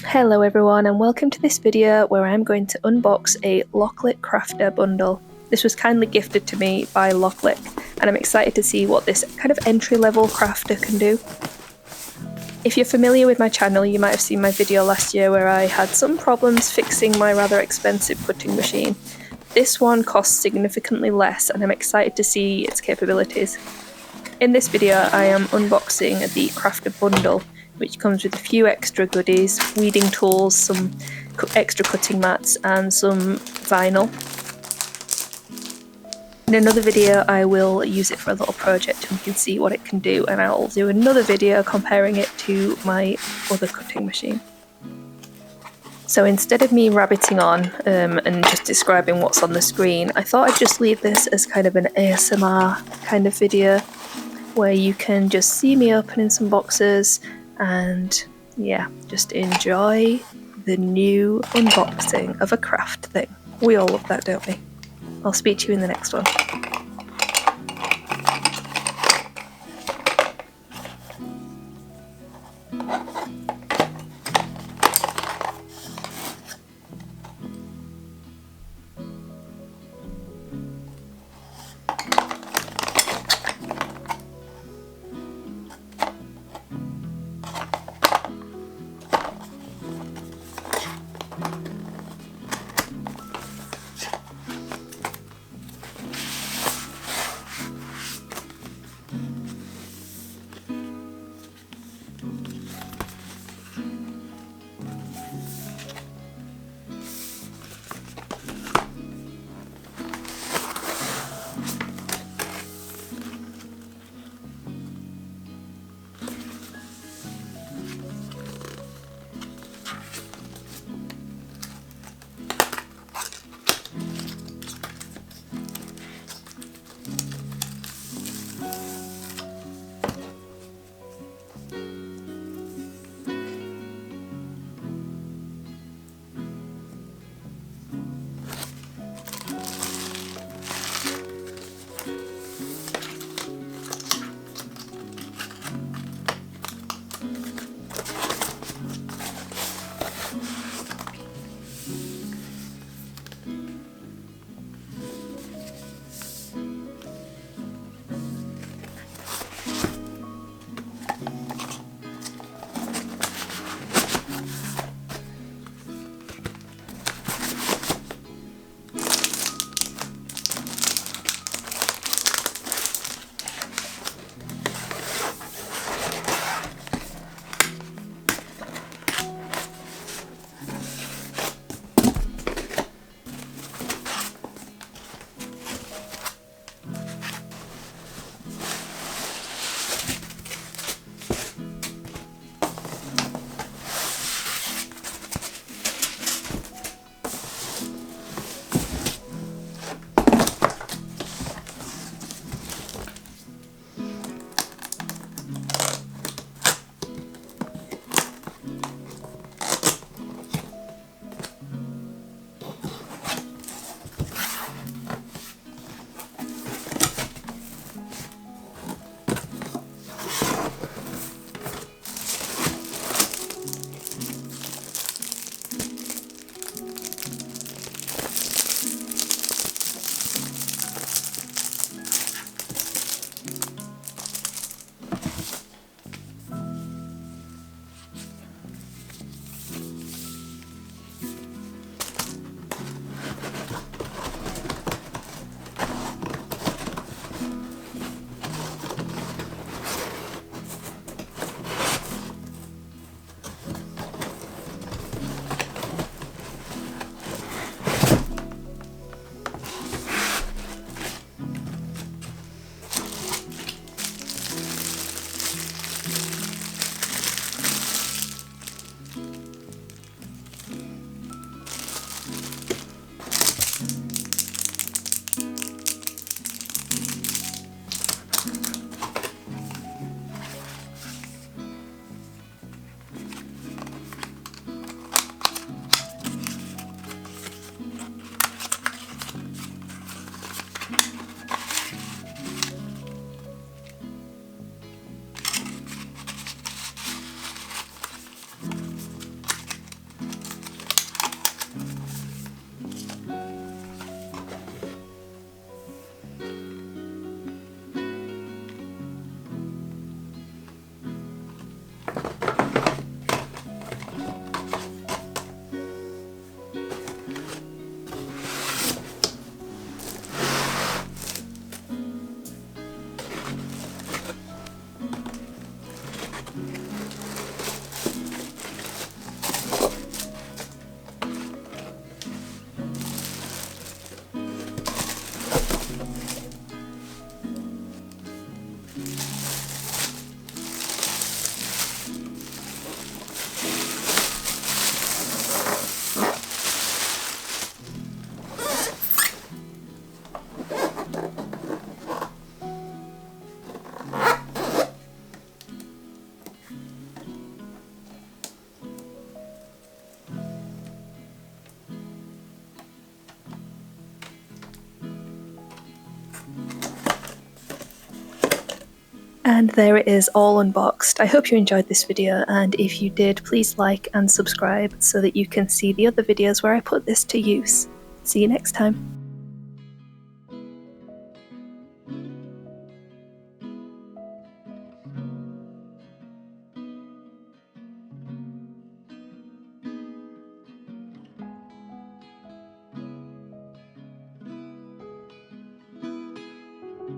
Hello everyone and welcome to this video where I'm going to unbox a Loklik crafter bundle. This was kindly gifted to me by Loklik and I'm excited to see what this kind of entry-level crafter can do. If you're familiar with my channel, you might have seen my video last year where I had some problems fixing my rather expensive cutting machine. This one costs significantly less and I'm excited to see its capabilities. In this video I am unboxing the crafter bundle, which comes with a few extra goodies, weeding tools, some extra cutting mats and some vinyl. In another video I will use it for a little project and you can see what it can do, and I'll do another video comparing it to my other cutting machine. So instead of me rabbiting on and just describing what's on the screen, I thought I'd just leave this as kind of an ASMR kind of video where you can just see me opening some boxes and yeah, just enjoy the new unboxing of a craft thing. We all love that, don't we? I'll speak to you in the next one. And there it is, all unboxed. I hope you enjoyed this video, and if you did, please like and subscribe so that you can see the other videos where I put this to use. See you next time.